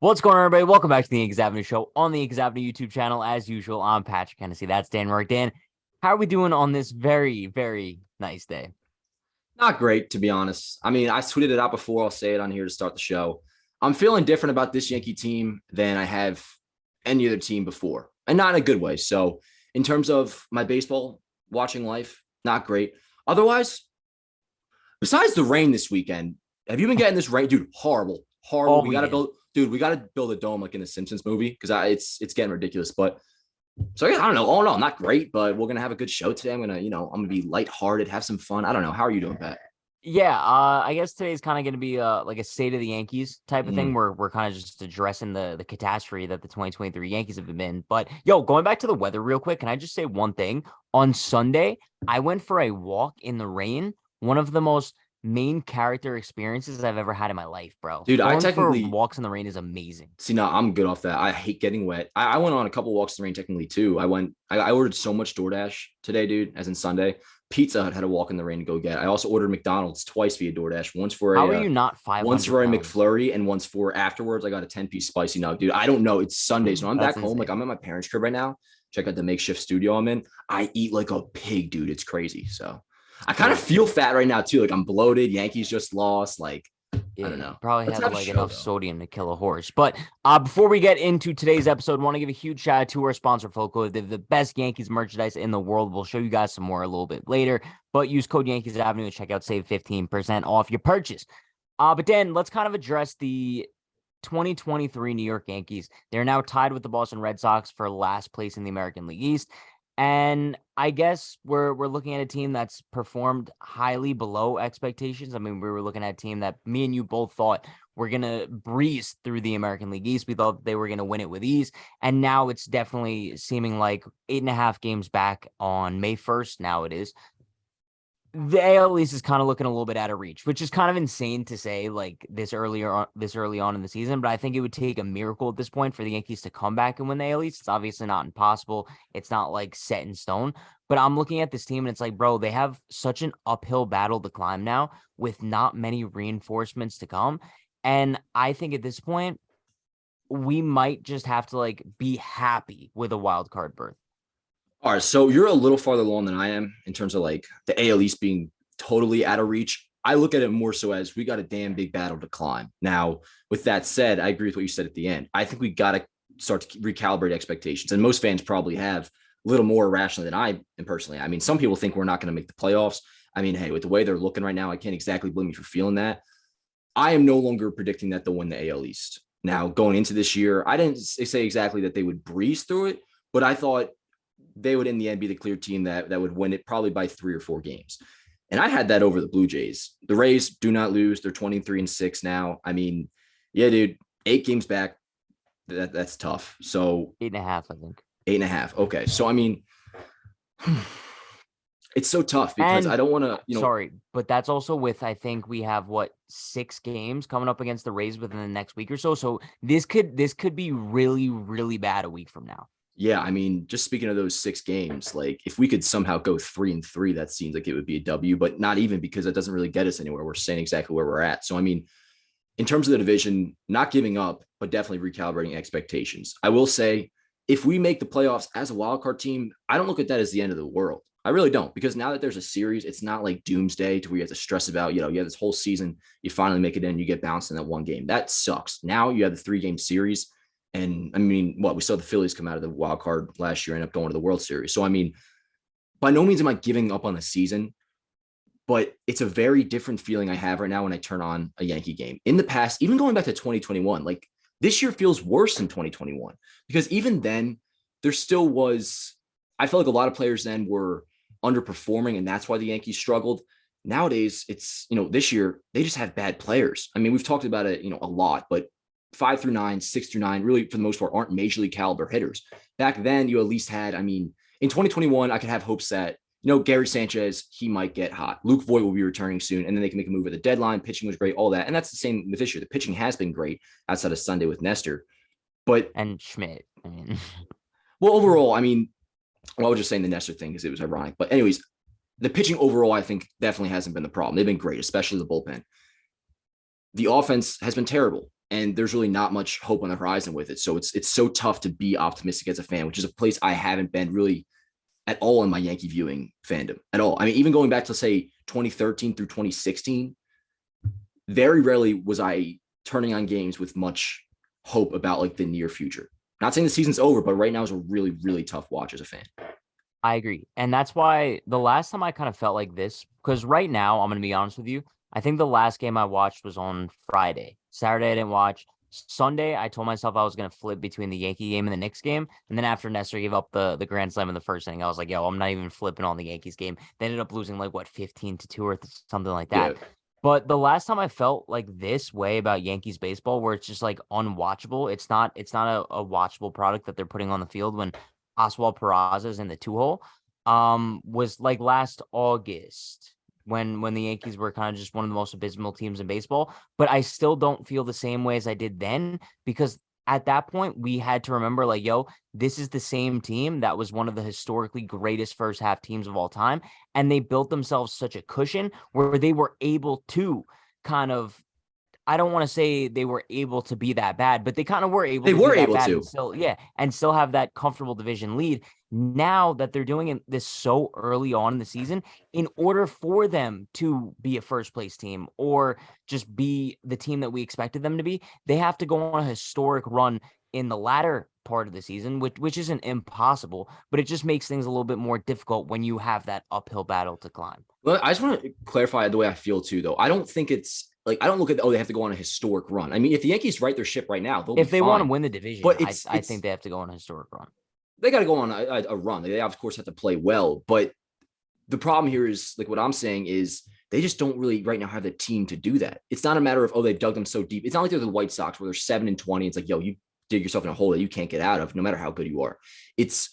What's going on, everybody? Welcome back to the Yankees Avenue Show on the Yankees Avenue YouTube channel. As usual, I'm Patrick Hennessy. That's Dan Rourke. Dan, how are we doing on this very, very nice day? Not great, to be honest. I mean, I tweeted it out before. I'll say it on here to start the show. I'm feeling different about this Yankee team than I have any other team before, and not in a good way. So, in terms of my baseball watching life, not great. Otherwise, besides the rain this weekend, have you been getting this rain, dude? Horrible, horrible. Oh, We got to yeah. build, dude. We got to build a dome like in the Simpsons movie because it's getting ridiculous. But so yeah, I don't know. Oh no, not great, but we're gonna have a good show today. I'm gonna be lighthearted, have some fun. I don't know. How are you doing, Pat? Yeah, I guess today's kind of going to be like a state of the Yankees type of thing Mm. where we're kind of just addressing the catastrophe that the 2023 Yankees have been in. But yo, going back to the weather real quick, can I just say one thing? On Sunday, I went for a walk in the rain, one of the most main character experiences I've ever had in my life, bro. Dude, I Going for technically walks in the rain is amazing. see. No, I'm good off that. I hate getting wet. I went on a couple walks in the rain technically too. I ordered so much DoorDash today, dude. As in Sunday, Pizza Hut had a walk in the rain to go get. I also ordered McDonald's twice via DoorDash. How are you not Once 500 for a pounds? McFlurry and once for afterwards. I got a 10-piece spicy nug, dude. I don't know. It's Sunday, so I'm That's back home. insane. Like I'm at my parents' crib right now. Check out the makeshift studio I'm in. I eat like a pig, dude. It's crazy. So I kind of Cool. feel fat right now too. Like I'm bloated. Yankees just lost. Like I Yeah, don't you know. probably Let's have have a like show enough though. sodium to kill a horse. But before we get into today's episode, want to give a huge shout out to our sponsor, Foco. They're the best Yankees merchandise in the world. We'll show you guys some more a little bit later. But use code Yankees Avenue and check out, save 15% off your purchase. But then let's kind of address the 2023 New York Yankees. They're now tied with the Boston Red Sox for last place in the American League East. And I guess we're looking at a team that's performed highly below expectations. I mean, we were looking at a team that me and you both thought were gonna breeze through the American League East. We thought they were gonna win it with ease. And now it's definitely seeming like 8.5 games back on May 1st. Now it is the AL East is kind of looking a little bit out of reach, which is kind of insane to say like this early on in the season. But I think it would take a miracle at this point for the Yankees to come back and win the AL East. It's obviously not impossible. It's not like set in stone. But I'm looking at this team and it's like, bro, they have such an uphill battle to climb now with not many reinforcements to come. And I think at this point, we might just have to like be happy with a wild card berth. All right, so you're a little farther along than I am in terms of like the AL East being totally out of reach. I look at it more so as we got a damn big battle to climb. Now, with that said, I agree with what you said at the end. I think we got to start to recalibrate expectations, and most fans probably have a little more irrationally than I am personally. I mean, some people think we're not going to make the playoffs. I mean, hey, with the way they're looking right now, I can't exactly blame you for feeling that. I am no longer predicting that they'll win the AL East. Now, going into this year, I didn't say exactly that they would breeze through it, but I thought they would in the end be the clear team that would win it probably by 3 or 4 games. And I had that over the Blue Jays. The Rays do not lose. They're 23-6 now. I mean, yeah, dude, 8 games back. That's tough. So 8.5, I think. 8.5. Okay. So I mean, it's so tough because I And don't want to, sorry, but that's also with I think we have what 6 games coming up against the Rays within the next week or so. So this could be really, really bad a week from now. yeah, I mean, just speaking of those 6 games, like if we could somehow go 3-3, that seems like it would be a W, but not even because that doesn't really get us anywhere. We're saying exactly where we're at. So, I mean, in terms of the division, not giving up, but definitely recalibrating expectations. I will say, if we make the playoffs as a wild card team, I don't look at that as the end of the world. I really don't, because now that there's a series, it's not like doomsday to where you have to stress about, you have this whole season, you finally make it in, you get bounced in that one game. That sucks. Now you have the 3-game series. And I mean, we saw the Phillies come out of the wild card last year and end up going to the World Series. So, I mean, by no means am I giving up on the season, but it's a very different feeling I have right now when I turn on a Yankee game. In the past, even going back to 2021, like this year feels worse than 2021 because even then there still was, I felt like a lot of players then were underperforming and that's why the Yankees struggled. Nowadays, it's, this year they just have bad players. I mean, we've talked about it, a lot, but 5 through 9, 6 through 9, really for the most part, aren't major league caliber hitters. Back then, you at least had, I mean, in 2021, I could have hopes that, Gary Sanchez, he might get hot. Luke Voigt will be returning soon, and then they can make a move at the deadline. Pitching was great, all that. And that's the same with this year. The pitching has been great outside of Sunday with Nestor. But, And Schmidt. I mean, well, overall, I mean, I was just saying the Nestor thing because it was ironic. But, anyways, the pitching overall, I think, definitely hasn't been the problem. They've been great, especially the bullpen. The offense has been terrible. and there's really not much hope on the horizon with it. So it's so tough to be optimistic as a fan, which is a place I haven't been really at all in my Yankee viewing fandom at all. I mean, even going back to say 2013 through 2016, very rarely was I turning on games with much hope about like the near future. Not saying the season's over, but right now is a really, really tough watch as a fan. I agree. And that's why the last time I kind of felt like this, because right now, I'm going to be honest with you, I think the last game I watched was on Friday. Saturday, I didn't watch. Sunday, I told myself I was going to flip between the Yankee game and the Knicks game. And then after Nestor gave up the grand slam in the first inning, I was like, yo, I'm not even flipping on the Yankees game. They ended up losing like, what, 15-2 or something like that. Yeah. But the last time I felt like this way about Yankees baseball, where it's just like unwatchable, it's not a watchable product that they're putting on the field when Oswald Peraza's in the 2-hole, was like last August when the Yankees were kind of just one of the most abysmal teams in baseball. But I still don't feel the same way as I did then, because at that point we had to remember, like, yo, this is the same team that was one of the historically greatest first half teams of all time. And they built themselves such a cushion where they were able to kind of, I don't want to say they were able to be that bad, but they kind of were able They to be were that able bad to. and still, yeah, and still have that comfortable division lead. Now that they're doing this so early on in the season, in order for them to be a first place team or just be the team that we expected them to be, they have to go on a historic run in the latter part of the season, which isn't impossible, but it just makes things a little bit more difficult when you have that uphill battle to climb. Well, I just want to clarify the way I feel too, though. I don't think it's like I don't look at they have to go on a historic run. I mean, if the Yankees right their ship right now, they'll be If they want to fine. win the division, But I think they have to go on a historic run. they got to go on a run. They of course have to play well, but the problem here is like what I'm saying is they just don't really right now have the team to do that. It's not a matter of they dug them so deep. It's not like they're the White Sox where they're 7-20. It's like, yo, you dig yourself in a hole that you can't get out of, no matter how good you are. It's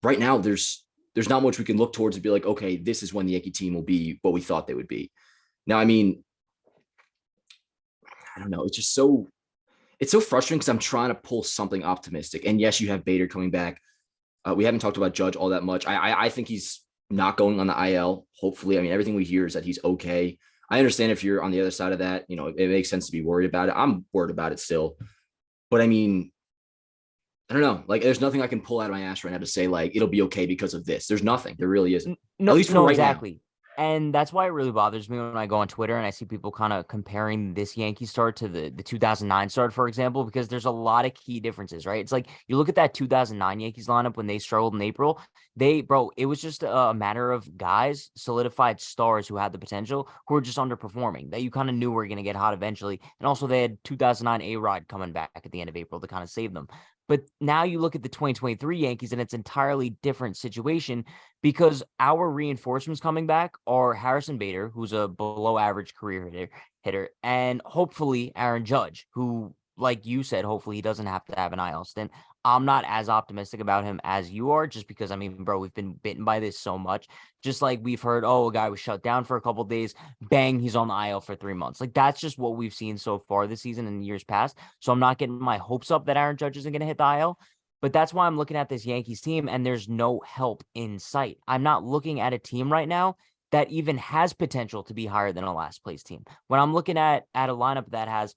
right now. There's not much we can look towards to be like, okay, this is when the Yankee team will be what we thought they would be. Now, I mean, I don't know. It's so frustrating because I'm trying to pull something optimistic. And yes, you have Bader coming back. We haven't talked about Judge all that much. I think he's not going on the IL. Hopefully, I mean, everything we hear is that he's okay. I understand if you're on the other side of that, it makes sense to be worried about it. I'm worried about it still, but I mean, I don't know. Like, there's nothing I can pull out of my ass right now to say like it'll be okay because of this. There's nothing. There really isn't. No, At least for no, right now. exactly. And that's why it really bothers me when I go on Twitter and I see people kind of comparing this Yankee start to the 2009 start, for example, because there's a lot of key differences, right? It's like you look at that 2009 Yankees lineup when they struggled in April. It was just a matter of guys, solidified stars who had the potential, who were just underperforming, that you kind of knew were going to get hot eventually. And also they had 2009 A-Rod coming back at the end of April to kind of save them. But now you look at the 2023 Yankees and it's an entirely different situation because our reinforcements coming back are Harrison Bader, who's a below average career hitter, and hopefully Aaron Judge, who, like you said, hopefully he doesn't have to have an IL stint. I'm not as optimistic about him as you are, just because, I mean, bro, we've been bitten by this so much. Just like we've heard, oh, a guy was shut down for a couple of days, bang, he's on the IL for 3 months. Like, that's just what we've seen so far this season and years past. So I'm not getting my hopes up that Aaron Judge isn't going to hit the IL. But that's why I'm looking at this Yankees team and there's no help in sight. I'm not looking at a team right now that even has potential to be higher than a last place team. When I'm looking at a lineup that has,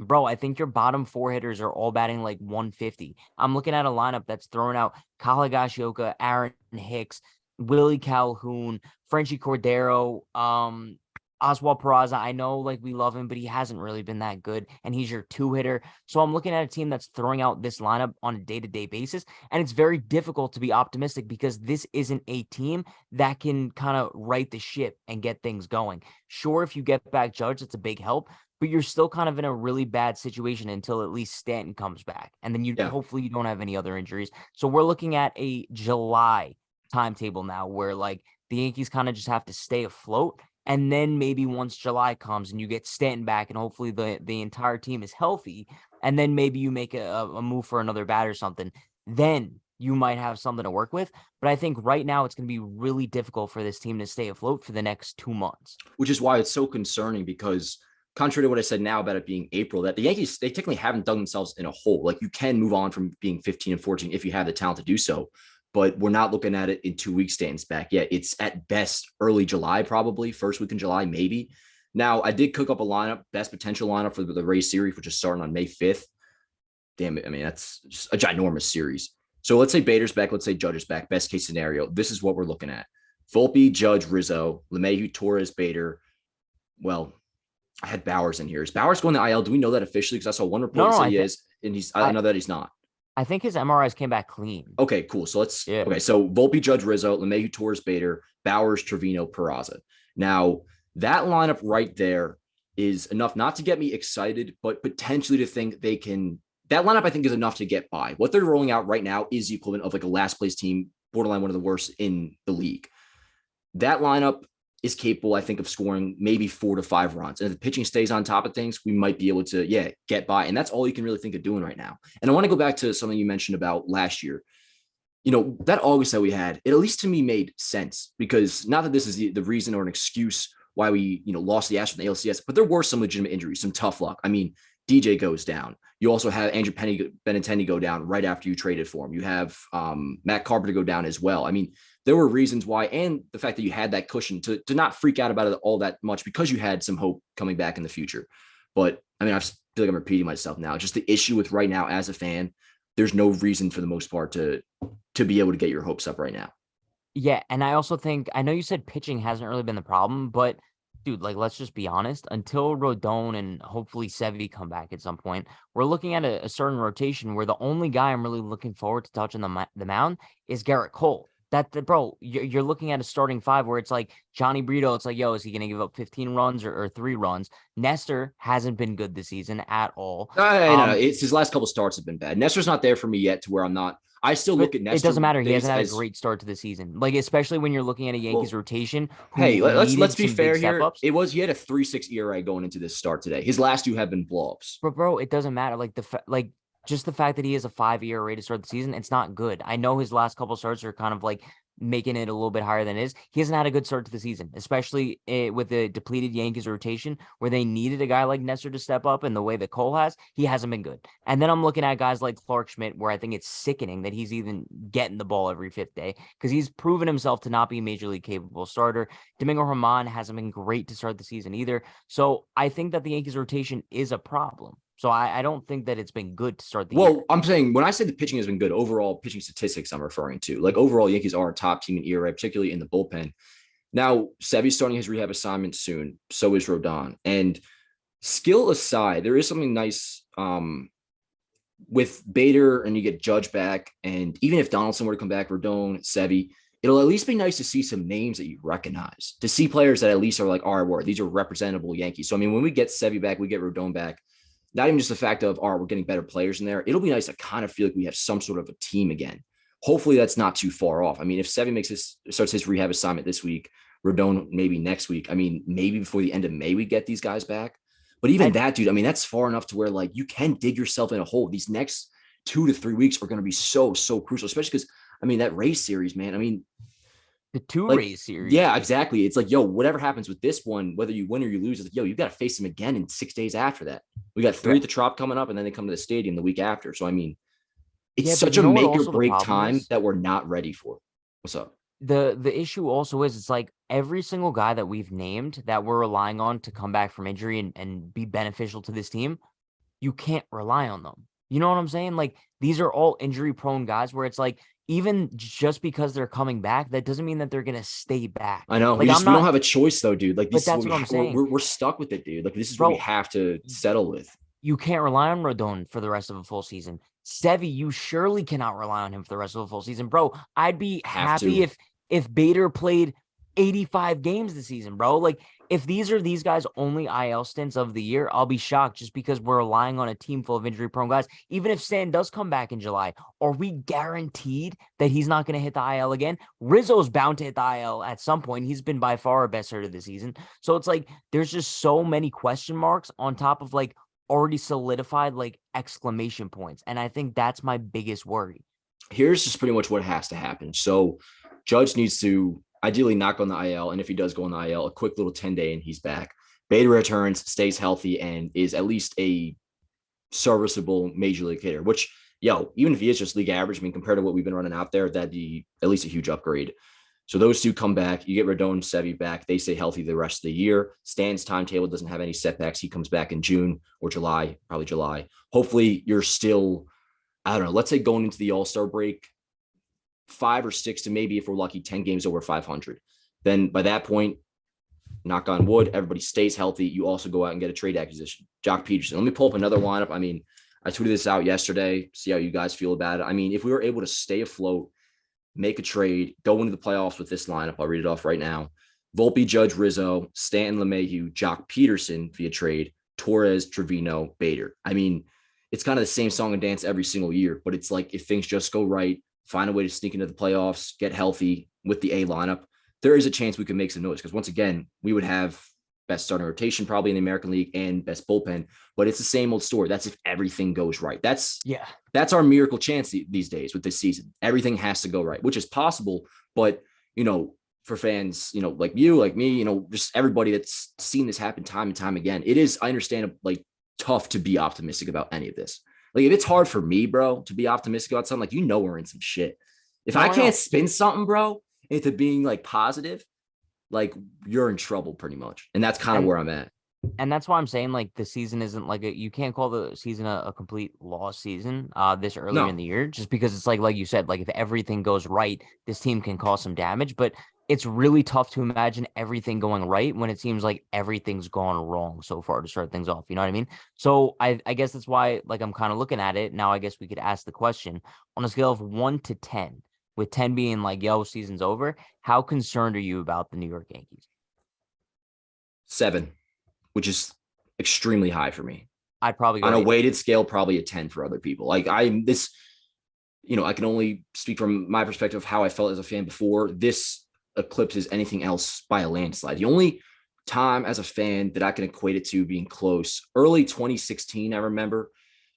bro, I think your bottom four hitters are all batting like 150. I'm looking at a lineup that's throwing out Kyle Higashioka, Aaron Hicks, Willie Calhoun, Frenchie Cordero, Oswald Peraza. I know, like, we love him, but he hasn't really been that good, and he's your two hitter. So I'm looking at a team that's throwing out this lineup on a day-to-day basis, and it's very difficult to be optimistic because this isn't a team that can kind of right the ship and get things going. Sure, if you get back Judge, it's a big help, but you're still kind of in a really bad situation until at least Stanton comes back, and then hopefully you don't have any other injuries. So we're looking at a July timetable now where, like, the Yankees kind of just have to stay afloat. And then maybe once July comes and you get Stanton back and hopefully the entire team is healthy, and then maybe you make a move for another bat or something, then you might have something to work with. But I think right now it's going to be really difficult for this team to stay afloat for the next 2 months. Which is why it's so concerning because contrary to what I said now about it being April, that the Yankees, they technically haven't dug themselves in a hole. Like, you can move on from being 15-14 if you have the talent to do so. But we're not looking at it in 2 weeks, Stanton's back yet. It's at best early July, probably first week in July, maybe. Now, I did cook up a lineup, best potential lineup for the Rays series, which is starting on May 5th. Damn it. I mean, that's just a ginormous series. So let's say Bader's back. Let's say Judge is back. Best case scenario. This is what we're looking at. Volpe, Judge, Rizzo, LeMahieu, Torres, Bader. Well, I had Bowers in here. Is Bowers going to IL? Do we know that officially? Because I saw one report that said he is, and I know that he's not. I think his MRIs came back clean. Okay, cool. So okay. So Volpe, Judge, Rizzo, LeMahieu, Torres, Bader, Bowers, Trevino, Peraza. Now, that lineup right there is enough not to get me excited, but potentially to think they can. That lineup, I think, is enough to get by. What they're rolling out right now is the equivalent of like a last place team, borderline one of the worst in the league. That lineup is capable, I think, of scoring maybe 4 to 5 runs. And if the pitching stays on top of things, we might be able to, get by. And that's all you can really think of doing right now. And I want to go back to something you mentioned about last year. That August that we had, it at least to me made sense, because not that this is the reason or an excuse why we, lost the Astros in the ALCS, but there were some legitimate injuries, some tough luck. I mean, DJ goes down. You also have Andrew Benintendi go down right after you traded for him. You have Matt Carpenter go down as well. I mean, there were reasons why, and the fact that you had that cushion to not freak out about it all that much, because you had some hope coming back in the future. But I mean, I feel like I'm repeating myself now. Just the issue with right now as a fan, there's no reason for the most part to be able to get your hopes up right now. Yeah, and I also think, I know you said pitching hasn't really been the problem, but dude, like, let's just be honest. Until Rodon and hopefully Sevy come back at some point, we're looking at a certain rotation where the only guy I'm really looking forward to touching the mound is Garrett Cole. Bro, you're looking at a starting 5 where it's like Johnny Brito. It's like, yo, is he going to give up 15 runs or 3 runs? Nestor hasn't been good this season at all. No, it's his last couple starts have been bad. Nestor's not there for me yet to where I'm not. I still look at Nestor. It doesn't matter. He hasn't had a great start to the season. Like, especially when you're looking at a Yankees rotation. Hey, let's be fair here. He had a 3.6 ERA going into this start today. His last 2 have been blow-ups. But bro, it doesn't matter. Like just the fact that he has a 5 ERA to start the season, it's not good. I know his last couple starts are kind of like making it a little bit higher than it is. He hasn't had a good start to the season, especially with the depleted Yankees rotation where they needed a guy like Nestor to step up, and the way that Cole has, he hasn't been good. And then I'm looking at guys like Clark Schmidt, where I think it's sickening that he's even getting the ball every 5th day, because he's proven himself to not be a major league capable starter. Domingo Germán hasn't been great to start the season either. So I think that the Yankees rotation is a problem. So I don't think that it's been good to start the year. Well, I'm saying when I say the pitching has been good, overall pitching statistics I'm referring to. Like, overall, Yankees are a top team in ERA, particularly in the bullpen. Now, Sevy's starting his rehab assignment soon. So is Rodon. And skill aside, there is something nice with Bader, and you get Judge back. And even if Donaldson were to come back, Rodon, Sevy, it'll at least be nice to see some names that you recognize, to see players that at least are like, all right, these are representable Yankees. So, I mean, when we get Sevy back, we get Rodon back. Not even just the fact of, we're getting better players in there. It'll be nice to kind of feel like we have some sort of a team again. Hopefully that's not too far off. I mean, if Sevy starts his rehab assignment this week, Rodon maybe next week. I mean, maybe before the end of May, we get these guys back. But even that, dude, I mean, that's far enough to where, like, you can dig yourself in a hole. These next 2 to 3 weeks are going to be so crucial, especially because, I mean, that Rays series, man, I mean, the 2 Rays series. Yeah, exactly. It's like, yo, whatever happens with this one, whether you win or you lose, it's like, yo, you got to face them again in 6 days after that. We got 3 at the Trop coming up, and then they come to the stadium the week after. So, I mean, it's such a make or break time that we're not ready for. What's up? The issue also is, it's like every single guy that we've named that we're relying on to come back from injury and be beneficial to this team, you can't rely on them. You know what I'm saying? Like, these are all injury prone guys where it's like, even just because they're coming back, that doesn't mean that they're going to stay back. I know. Like, we don't have a choice though, dude. Like, this but that's what I'm saying. We're stuck with it, dude. Like, this is what we have to settle with. You can't rely on Rodon for the rest of a full season. Sevy, you surely cannot rely on him for the rest of a full season. Bro, I'd be happy if Bader played 85 games this season, bro. Like, if these are these guys' only IL stints of the year, I'll be shocked, just because we're relying on a team full of injury-prone guys. Even if Stan does come back in July, are we guaranteed that he's not going to hit the IL again? Rizzo's bound to hit the IL at some point. He's been by far our best hitter of the season. So it's like, there's just so many question marks on top of, like, already solidified, like, exclamation points. And I think that's my biggest worry. Here's just pretty much what has to happen. So Judge needs to ideally not go on the IL. And if he does go on the IL, a quick little 10-day and he's back. Bader returns, stays healthy, and is at least a serviceable major league hitter, which, even if he is just league average, I mean, compared to what we've been running out there, that'd be at least a huge upgrade. So those two come back. You get Rodon, Sevy back. They stay healthy the rest of the year. Stan's timetable doesn't have any setbacks. He comes back in June or July, probably July. Hopefully you're still, I don't know, let's say going into the All-Star break, 5 or 6 to maybe, if we're lucky, 10 games over 500. Then by that point, knock on wood, everybody stays healthy. You also go out and get a trade acquisition. Jock Peterson. Let me pull up another lineup. I mean, I tweeted this out yesterday. See how you guys feel about it. I mean, if we were able to stay afloat, make a trade, go into the playoffs with this lineup, I'll read it off right now. Volpe, Judge, Rizzo, Stanton, LeMahieu, Jock Peterson via trade, Torres, Trevino, Bader. I mean, it's kind of the same song and dance every single year, but it's like if things just go right, find a way to sneak into the playoffs, get healthy with the A lineup, there is a chance we could make some noise. Because once again, we would have best starting rotation probably in the American League and best bullpen, but it's the same old story. That's if everything goes right. That's our miracle chance these days with this season. Everything has to go right, which is possible. But, for fans, like you, like me, just everybody that's seen this happen time and time again, it is, I understand, like, tough to be optimistic about any of this. Like, if it's hard for me, bro, to be optimistic about something, like, we're in some shit. If I can't spin something, bro, into being like positive, like, you're in trouble pretty much. And that's kind of where I'm at. And that's why I'm saying, like, the season isn't like you can't call the season a complete lost season this earlier in the year, just because it's like you said, like, if everything goes right, this team can cause some damage. But it's really tough to imagine everything going right when it seems like everything's gone wrong so far to start things off. You know what I mean? So I guess that's why, like, I'm kind of looking at it now. I guess we could ask the question on a scale of 1 to 10, with 10 being like, yo, season's over. How concerned are you about the New York Yankees? 7, which is extremely high for me. I'd probably go on a weighted scale, probably a 10 for other people. Like, I can only speak from my perspective of how I felt as a fan before. This eclipses anything else by a landslide. The only time as a fan that I can equate it to being close, early 2016, I remember,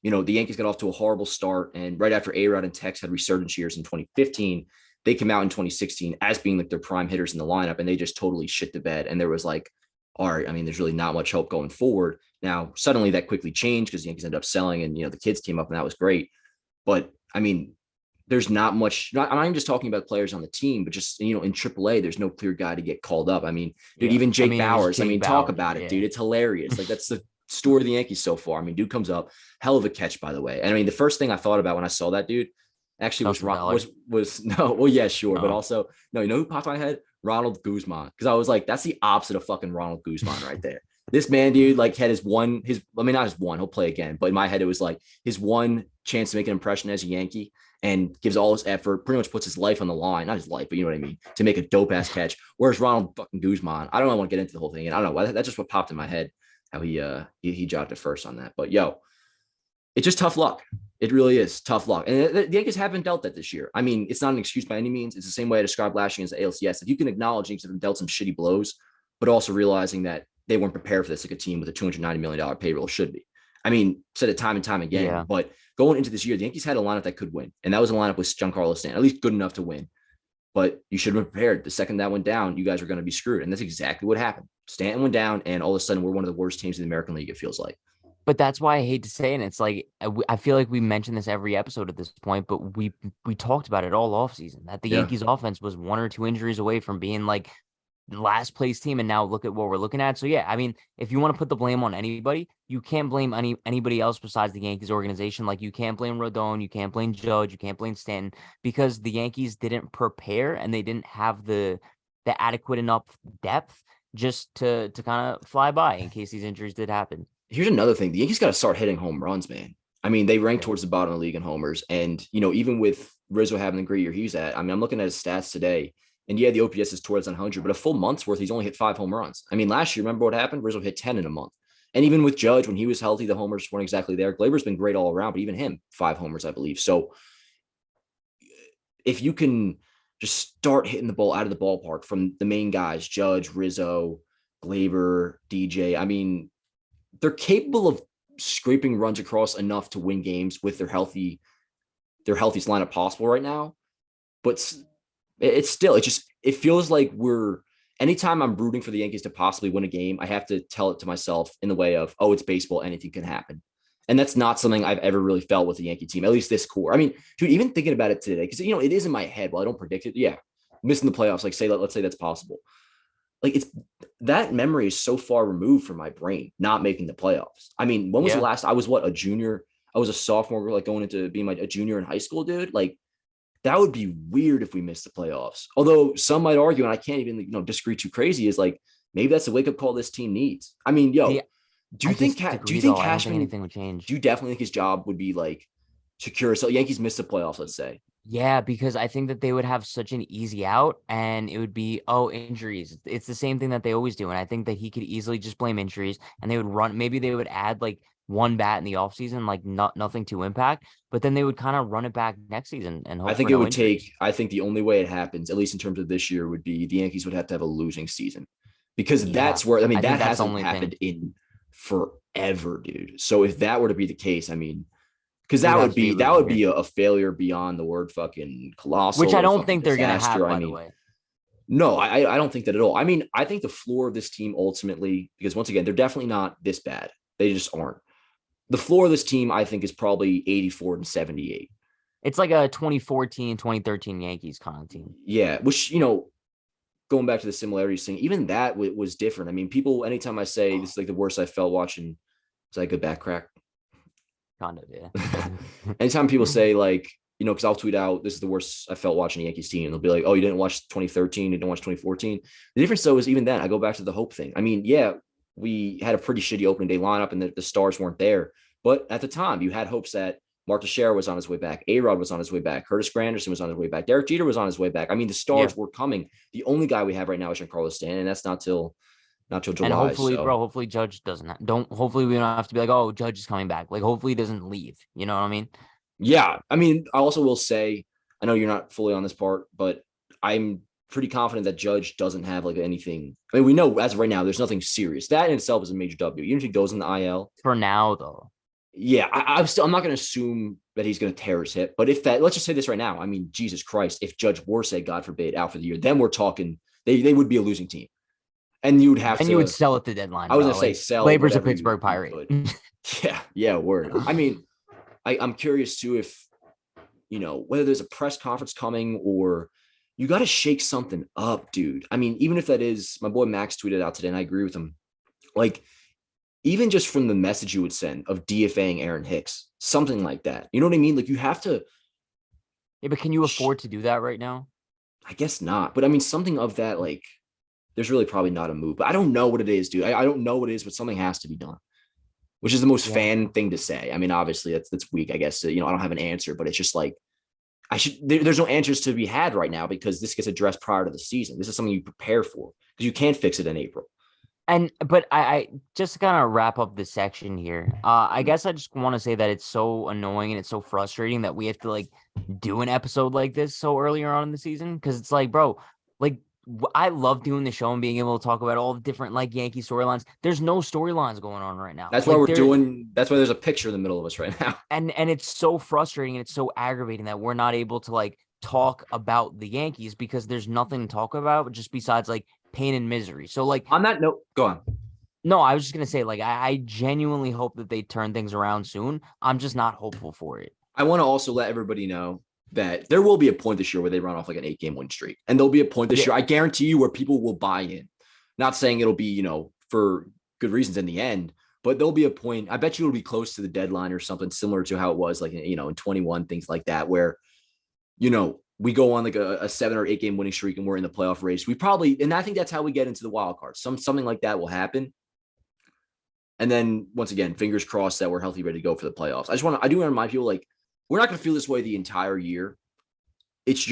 the Yankees got off to a horrible start. And right after A-Rod and Tex had resurgence years in 2015, they came out in 2016 as being like their prime hitters in the lineup, and they just totally shit the bed. And there was like, all right, I mean, there's really not much hope going forward. Now, suddenly that quickly changed because the Yankees ended up selling and, the kids came up and that was great. But I mean, there's not much, I'm not even just talking about players on the team, but just, in AAA, there's no clear guy to get called up. I mean, dude, even Jake Bowers, talk about it, dude. It's hilarious. Like, that's the story of the Yankees so far. I mean, dude comes up, hell of a catch, by the way. And I mean, the first thing I thought about when I saw that dude actually was no, well, yeah, sure. No. But also, no, who popped in my head? Ronald Guzman. Because I was like, that's the opposite of fucking Ronald Guzman right there. This man, dude, like, had not his one, he'll play again. But in my head, it was like his one chance to make an impression as a Yankee and gives all his effort, pretty much puts his life on the line, not his life, but you know what I mean, to make a dope ass catch. Whereas Ronald fucking Guzman, I don't want to get into the whole thing. And I don't know, that's just what popped in my head, how he jogged it first on that. But yo, it's just tough luck. It really is tough luck. And the Yankees haven't dealt that this year. I mean, it's not an excuse by any means. It's the same way I described last year as the ALCS. If you can acknowledge Yankees have dealt some shitty blows, but also realizing that they weren't prepared for this like a team with a $290 million payroll should be. I mean, said it time and time again, but going into this year, the Yankees had a lineup that could win. And that was a lineup with Giancarlo Stanton, at least good enough to win. But you should have been prepared. The second that went down, you guys are going to be screwed. And that's exactly what happened. Stanton went down, and all of a sudden, we're one of the worst teams in the American League, it feels like. But that's why I hate to say it. And it's like, I feel like we mentioned this every episode at this point, but we talked about it all offseason, that the Yankees offense was 1 or 2 injuries away from being like last place team. And now look at what we're looking at. So yeah, I mean, if you want to put the blame on anybody, you can't blame anybody else besides the Yankees organization. Like, you can't blame Rodon, you can't blame Judge, you can't blame Stanton, because the Yankees didn't prepare and they didn't have the adequate enough depth just to kind of fly by in case these injuries did happen. Here's another thing. The Yankees got to start hitting home runs, man. I mean, they rank towards the bottom of the league in homers. And, even with Rizzo having the great year he's at, I mean, I'm looking at his stats today. And yeah, the OPS is towards 100, but a full month's worth, he's only hit 5 home runs. I mean, last year, remember what happened? Rizzo hit 10 in a month. And even with Judge, when he was healthy, the homers weren't exactly there. Glaber's been great all around, but even him, 5 homers, I believe. So if you can just start hitting the ball out of the ballpark from the main guys, Judge, Rizzo, Glaber, DJ, I mean, they're capable of scraping runs across enough to win games with their healthiest lineup possible right now. But it feels like anytime I'm rooting for the Yankees to possibly win a game, I have to tell it to myself in the way of, oh, it's baseball, anything can happen. And that's not something I've ever really felt with the Yankee team, at least this core. I mean, dude, even thinking about it today, because, it is in my head while I don't predict it. Yeah, missing the playoffs, like let's say that's possible. Like it's that memory is so far removed from my brain, not making the playoffs. I mean, when was the last? I was a junior. I was a sophomore, like going into being a junior in high school, dude. Like that would be weird if we missed the playoffs. Although some might argue, and I can't even disagree too crazy, is like maybe that's a wake up call this team needs. I mean, See, do you think I don't think anything would change. Do you definitely think his job would be like secure? So Yankees missed the playoffs, let's say. Yeah, because I think that they would have such an easy out and it would be, injuries. It's the same thing that they always do. And I think that he could easily just blame injuries and they would run. Maybe they would add like one bat in the offseason, like nothing to impact, but then they would kind of run it back next season and hope I think for it no would injuries. I think the only way it happens, at least in terms of this year, would be the Yankees would have to have a losing season because Yeah, that's where, I mean, I think that that's the hasn't only happened thing. in forever, dude. So if that were to be the case, I mean, because It would have to be a that losing would year, be a failure beyond the word fucking which colossal I or don't fucking think they're going to disaster. have, I by the mean, way. no, I don't think that at all. I mean, I think the floor of this team ultimately, because once again, they're definitely not this bad. They just aren't. The floor of this team, I think, is probably 84 and 78. It's like a 2014, 2013 Yankees kind of team. Yeah, which, going back to the similarities thing, even that was different. I mean, people, anytime I say this is like the worst I felt watching, is that a good back crack? Kind of, yeah. Anytime people say like, because I'll tweet out, this is the worst I felt watching a Yankees team. And they'll be like, oh, you didn't watch 2013, you didn't watch 2014. The difference though is even then, I go back to the hope thing. I mean, yeah, we had a pretty shitty opening day lineup and the stars weren't there. But at the time, you had hopes that Mark Teixeira was on his way back. A-Rod was on his way back. Curtis Granderson was on his way back. Derek Jeter was on his way back. I mean, the stars were coming. The only guy we have right now is Giancarlo Stanton, and that's not till And July. hopefully, So hopefully Judge hopefully we don't have to be like, oh, Judge is coming back. Like, hopefully he doesn't leave. You know what I mean? yeah, I mean, I also will say, I know you're not fully on this part, but I'm pretty confident that Judge doesn't have like anything. I mean, we know as of right now, there's nothing serious. That in itself is a major W. Even if he goes in the IL, For now, though. yeah, I'm not going to assume that he's going to tear his hip. But if that, let's just say this right now. I mean, Jesus Christ, if Judge were, say, God forbid, out for the year, then we're talking they would be a losing team, and you would have And to. you would sell at the deadline. I was Bro. going to say Like, sell. Labor's a Whatever Pittsburgh you Pirate. could. Yeah, word. I mean, I'm curious too if whether there's a press conference coming or you got to shake something up, dude. I mean, even if that is, my boy Max tweeted out today, and I agree with him. Like, even just from the message you would send of DFAing Aaron Hicks, something like that. You know what I mean? Like, you have to. Yeah, but can you afford to do that right now? I guess not. But I mean, something of that, like, there's really probably not a move. But I don't know what it is, dude. I don't know what it is, but something has to be done, which is the most Yeah. fan thing to say. I mean, obviously, that's weak, I guess. I don't have an answer, but it's just like, there's no answers to be had right now because this gets addressed prior to the season. This is something you prepare for because you can't fix it in April. But I just to kind of wrap up this section here. I guess I just want to say that it's so annoying and it's so frustrating that we have to like do an episode like this so earlier on in the season because it's like, bro, like I love doing the show and being able to talk about all the different like Yankee storylines. There's no storylines going on right now. That's why Like we're doing. That's why there's a picture in the middle of us right now. and it's so frustrating and it's so aggravating that we're not able to like talk about the Yankees because there's nothing to talk about just besides like pain and misery. So like On that note, go on. no, I was just gonna say like I genuinely hope that they turn things around soon. I'm just not hopeful for it. I want to also let everybody know that there will be a point this year where they run off like an 8-game win streak, and there'll be a point this year, I guarantee you, where people will buy in. Not saying it'll be for good reasons in the end, but there'll be a point. I bet you it'll be close to the deadline or something similar to how it was like in 21, things like that, where we go on like a 7 or 8 game winning streak and we're in the playoff race. We probably, and I think that's how we get into the wild card. Something like that will happen. And then once again, fingers crossed that we're healthy, ready to go for the playoffs. I do want to remind people like we're not going to feel this way the entire year. It's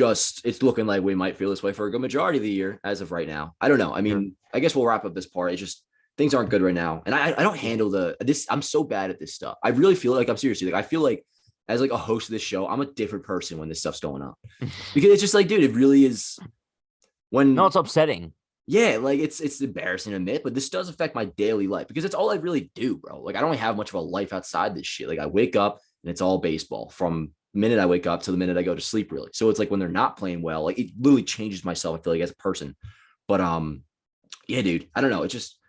looking like we might feel this way for a good majority of the year as of right now. I don't know. I mean, I guess we'll wrap up this part. It's just things aren't good right now. And I don't handle this. I'm so bad at this stuff. I really feel like I'm seriously like, I feel like as like a host of this show, I'm a different person when this stuff's going on because it's just like, dude, it really is No, it's upsetting. Yeah, like it's embarrassing to admit, but this does affect my daily life because it's all I really do, bro. Like I don't have much of a life outside this shit. Like I wake up and it's all baseball from the minute I wake up to the minute I go to sleep, really. So it's like when they're not playing well, like it literally changes myself, I feel like, as a person. But yeah, dude, I don't know. It's just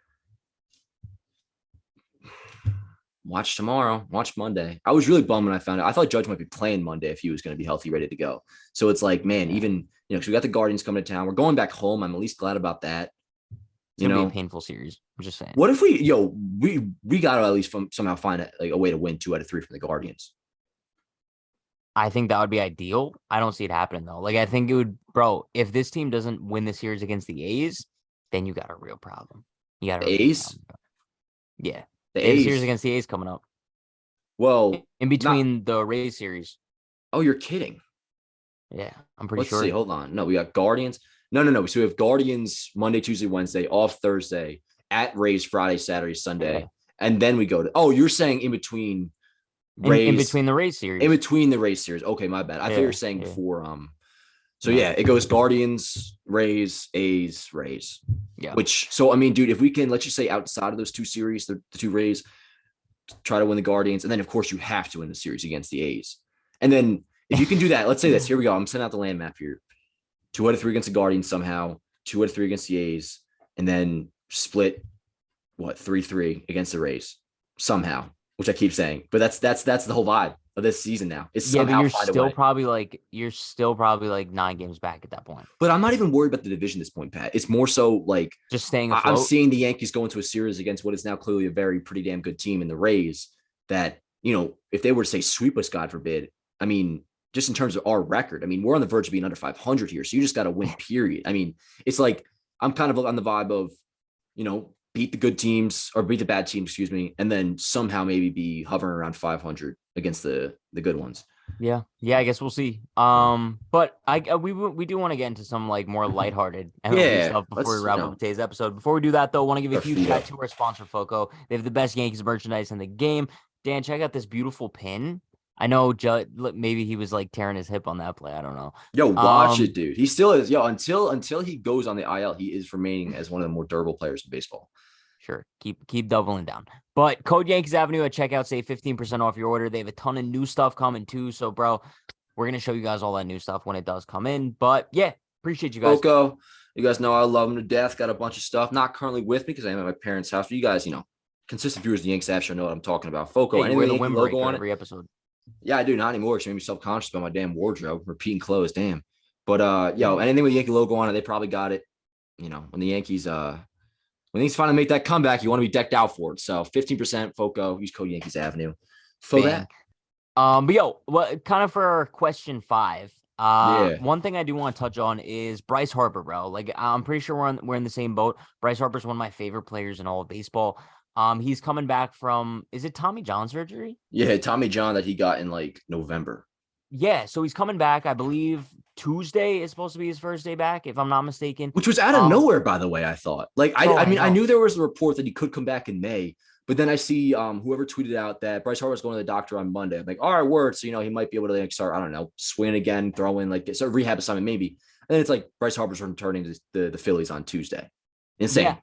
Watch tomorrow. Watch Monday. I was really bummed when I found out. I thought Judge might be playing Monday if he was going to be healthy, ready to go. So it's like, man, even because we got the Guardians coming to town. We're going back home. I'm at least glad about that. It's gonna be a painful series. I'm just saying. What if we got to at least somehow find a way to win 2 out of 3 from the Guardians? I think that would be ideal. I don't see it happening though. Like I think it would, bro. If this team doesn't win the series against the A's, then you got a real problem. You got the A's. Yeah, the A's series against the A's coming up. Well, in between the Rays series. Oh, you're kidding. Yeah, I'm pretty sure. Let's see. Hold on. No, we got Guardians. No. So we have Guardians Monday, Tuesday, Wednesday, off Thursday, at Rays Friday, Saturday, Sunday. Yeah. And then we go to, you're saying in between Rays. In between the Rays series. In between the Rays series. Okay, my bad. I thought you were saying before. So it goes Guardians, Rays, A's, Rays. Yeah. So I mean, dude, if we can, let's just say outside of those 2 series, the 2 Rays, try to win the Guardians. And then of course you have to win the series against the A's. And then if you can do that, let's say this, here we go. I'm sending out the land map here. 2 out of 3 against the Guardians somehow, 2 out of 3 against the A's, and then split 3-3 against the Rays somehow, which I keep saying. But that's the whole vibe of this season now. It's somehow you're still probably like 9 games back at that point. But I'm not even worried about the division at this point, Pat. It's more so like just staying afloat. I'm seeing the Yankees go into a series against what is now clearly a very pretty damn good team in the Rays that, if they were to say sweep us, God forbid, I mean, just in terms of our record, I mean, we're on the verge of being under 500 here. So you just got to win, period. I mean, it's like, I'm kind of on the vibe of, beat the good teams or beat the bad teams, excuse me. And then somehow maybe be hovering around 500 against the good ones. Yeah. I guess we'll see. But we do want to get into some like more lighthearted MLB stuff before we wrap up today's episode. Before we do that though, I want to give a huge shout out to our sponsor, Foco. They have the best Yankees merchandise in the game. Dan, check out this beautiful pin. I know maybe he was like tearing his hip on that play. I don't know. Yo, watch it, dude. He still is. Yo, until he goes on the IL, he is remaining as one of the more durable players in baseball. Sure. Keep doubling down. But code Yankees Avenue at checkout, save 15% off your order. They have a ton of new stuff coming too. So, bro, we're going to show you guys all that new stuff when it does come in. But yeah, appreciate you guys. Foco, you guys know I love him to death. Got a bunch of stuff. Not currently with me because I am at my parents' house. But you guys, consistent viewers of the Yankees Avenue Show know what I'm talking about. Foco, hey, wear the Yankee logo on every episode. Yeah, I do. Not anymore. She made me self-conscious about my damn wardrobe, repeating clothes. Damn. But anything with the Yankee logo on it, they probably got it. When the Yankees finally make that comeback, you want to be decked out for it. So 15% Foco, use code Yankees Avenue for that. But kind of for question 5. One thing I do want to touch on is Bryce Harper, bro. Like I'm pretty sure we're in the same boat. Bryce Harper's one of my favorite players in all of baseball. He's coming back from, is it Tommy John surgery? Yeah, Tommy John that he got in like November. Yeah, so he's coming back. I believe Tuesday is supposed to be his first day back, if I'm not mistaken. Which was out of nowhere, by the way, I thought. Like, I knew there was a report that he could come back in May, but then I see whoever tweeted out that Bryce Harper's going to the doctor on Monday. I'm like, all right, word. So, he might be able to start, I don't know, swing again, throw in like a rehab assignment maybe. And then it's like Bryce Harper's returning to the Phillies on Tuesday. Insane.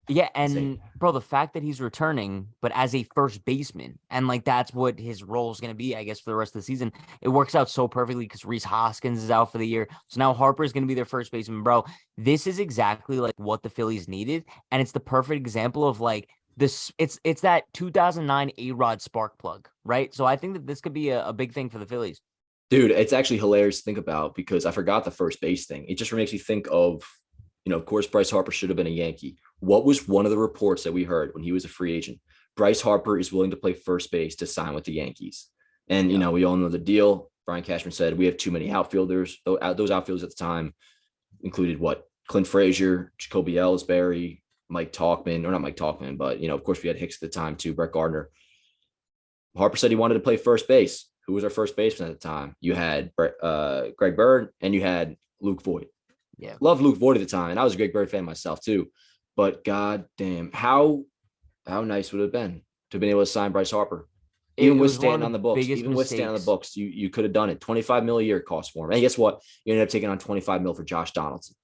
Yeah, and bro, the fact that he's returning, but as a first baseman, and like that's what his role is going to be, I guess, for the rest of the season, it works out so perfectly because Rhys Hoskins is out for the year. So now Harper is going to be their first baseman, bro. This is exactly like what the Phillies needed, and it's the perfect example of like this. It's that 2009 A-Rod spark plug, right? So I think that this could be a big thing for the Phillies. Dude, it's actually hilarious to think about because I forgot the first base thing. It just makes me think of, of course, Bryce Harper should have been a Yankee. What was one of the reports that we heard when he was a free agent? Bryce Harper is willing to play first base to sign with the Yankees. And, we all know the deal. Brian Cashman said we have too many outfielders. Those outfielders at the time included Clint Frazier, Jacoby Ellsbury, Mike Tauchman, or not Mike Tauchman, but, of course, we had Hicks at the time too, Brett Gardner. Harper said he wanted to play first base. Who was our first baseman at the time? You had Greg Bird and you had Luke Voigt. Yeah. Love Luke Voigt at the time. And I was a Greg Bird fan myself too. But god damn, how nice would it have been to have been able to sign Bryce Harper? Even with standing on the books. Even with standing on the books, you could have done it. $25 million a year cost for him. And guess what? You ended up taking on $25 million for Josh Donaldson.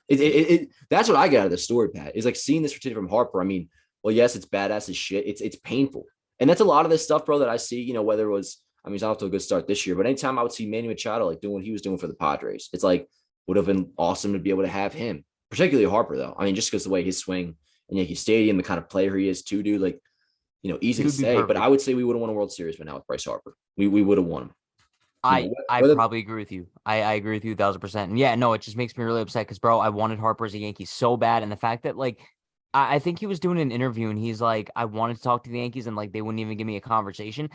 That's what I got out of this story, Pat. Is like seeing this certificate from Harper. I mean, well, yes, it's badass as shit. It's painful. And that's a lot of this stuff, bro, that I see, whether it was, he's off to a good start this year, but anytime I would see Manny Machado like doing what he was doing for the Padres, it's like would have been awesome to be able to have him. Particularly Harper, though. Just because the way his swing in Yankee Stadium, the kind of player he is too, dude. Like, easy He to would be say, but perfect. I would say we would have won a World Series by now with Bryce Harper. We would have won him. I Whether probably agree with you. I agree with you 1,000%. And yeah, no, it just makes me really upset because, bro, I wanted Harper as a Yankee so bad. And the fact that, like, I think he was doing an interview and he's like, I wanted to talk to the Yankees and, like, they wouldn't even give me a conversation.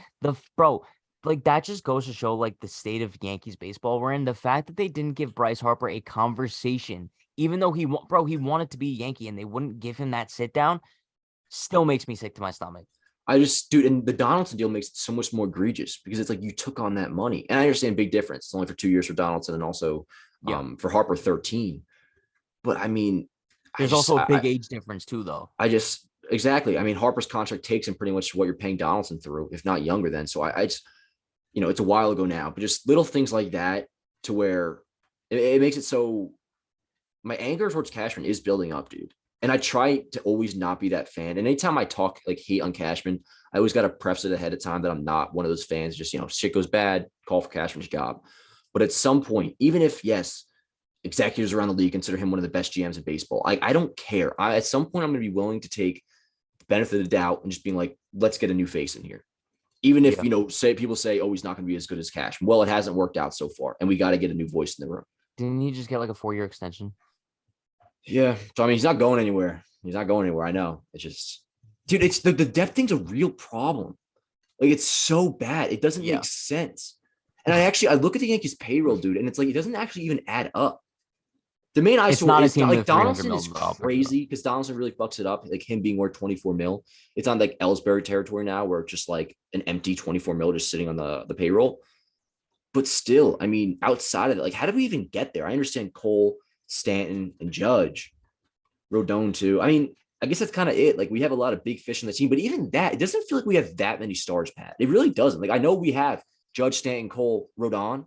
Bro, like, that just goes to show, like, the state of Yankees baseball we're in. The fact that they didn't give Bryce Harper a conversation, even though he wanted to be a Yankee and they wouldn't give him that sit down, still makes me sick to my stomach. dude, and the Donaldson deal makes it so much more egregious because it's like you took on that money. And I understand big difference. It's only for 2 years for Donaldson and also Yeah. for Harper 13. But I mean, There's also a big age difference too, though. Exactly. I mean, Harper's contract takes him pretty much what you're paying Donaldson through, if not younger than. So I just, it's a while ago now, but just little things like that to where it makes it so my anger towards Cashman is building up, dude. And I try to always not be that fan. And anytime I talk like hate on Cashman, I always got to preface it ahead of time that I'm not one of those fans. Just, shit goes bad, call for Cashman's job. But at some point, even if, yes, executives around the league consider him one of the best GMs in baseball, I don't care. At some point, I'm going to be willing to take the benefit of the doubt and just being like, let's get a new face in here. Even if, people say, oh, he's not going to be as good as Cashman. Well, it hasn't worked out so far. And we got to get a new voice in the room. Didn't he just get like a 4-year extension? Yeah. So, I mean, he's not going anywhere. I know. It's just, dude, it's the depth thing's a real problem. Like, it's so bad. It doesn't make sense. And I look at the Yankees payroll, dude, and it's like, it doesn't actually even add up. The main eyesore is like Donaldson is crazy because Donaldson really fucks it up. Like him being worth $24 million. It's on like Ellsbury territory now where it's just like an empty $24 million just sitting on the payroll. But still, I mean, outside of it, like, how did we even get there? I understand Cole, Stanton, and Judge, Rodon too. I mean, I guess that's kind of it. Like, we have a lot of big fish in the team, but even that, it doesn't feel like we have that many stars, Pat. It really doesn't. Like, I know we have Judge, Stanton, Cole, Rodon,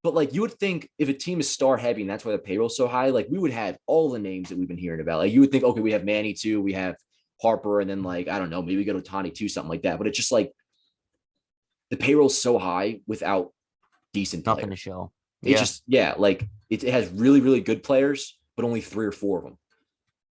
but like, you would think if a team is star heavy and that's why the payroll's so high, like, we would have all the names that we've been hearing about. Like, you would think, okay, we have Manny too, we have Harper, and then like, I don't know, maybe we go to Ohtani too, something like that. But it's just like the payroll's so high without decent players. Nothing to show. It's just, like it has really, really good players, but only 3 or 4 of them.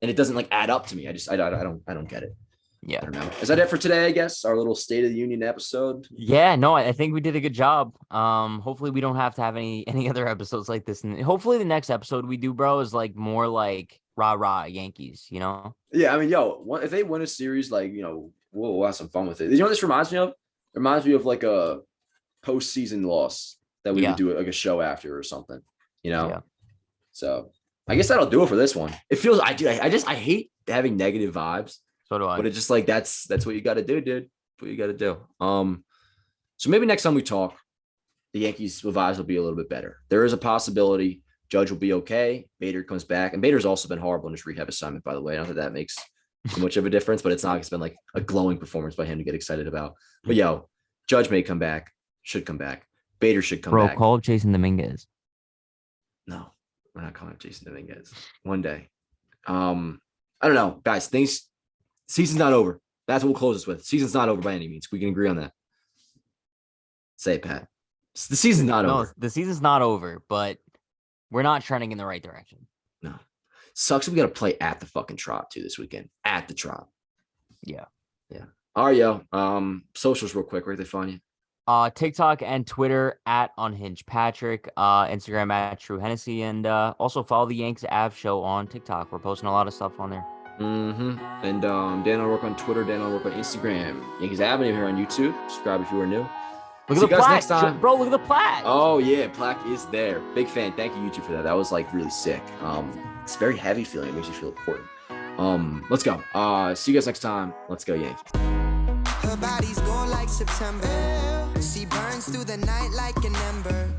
And it doesn't like add up to me. I don't get it. Yeah. I don't know. Is that it for today? I guess our little State of the Union episode. Yeah, no, I think we did a good job. Hopefully we don't have to have any other episodes like this. And hopefully the next episode we do, bro, is like more like rah Yankees, Yeah, I mean, if they win a series, like, we'll have some fun with it. You know what this reminds me of? It reminds me of like a postseason loss that we would do like a show after or something, Yeah. So I guess that'll do it for this one. It feels I hate having negative vibes. So do I. But it's just like that's what you got to do, dude. What you got to do. So maybe next time we talk, the Yankees' vibes will be a little bit better. There is a possibility Judge will be okay. Bader comes back, and Bader's also been horrible in his rehab assignment, by the way. Not that makes too much of a difference, but it's not. It's been like a glowing performance by him to get excited about. But Judge may come back. Should come back. Bader should come back. Bro, call up Jason Dominguez. No, we're not calling up Jason Dominguez. One day. I don't know, guys. Season's not over. That's what we'll close this with. Season's not over by any means. We can agree on that. Say it, Pat. The season's not over. The season's not over, but we're not trending in the right direction. No. Sucks. We got to play at the fucking Trot too this weekend. At the Trot. Yeah. All right, yo. Socials real quick. Where they find you? TikTok and Twitter at Unhinged Patrick, Instagram at True Hennessy, and also follow the Yankees Avenue Show on TikTok. We're posting a lot of stuff on there. And Dan Rourke on Twitter, Dan Rourke on Instagram, Yankees Avenue here on YouTube. Subscribe if you are new. Look at the plaque, next time. Bro. Look at the plaque. Oh yeah, plaque is there. Big fan. Thank you, YouTube, for that. That was like really sick. It's very heavy feeling. It makes you feel important. Let's go. See you guys next time. Let's go, Yankees. Her body's going like September. She burns through the night like an ember.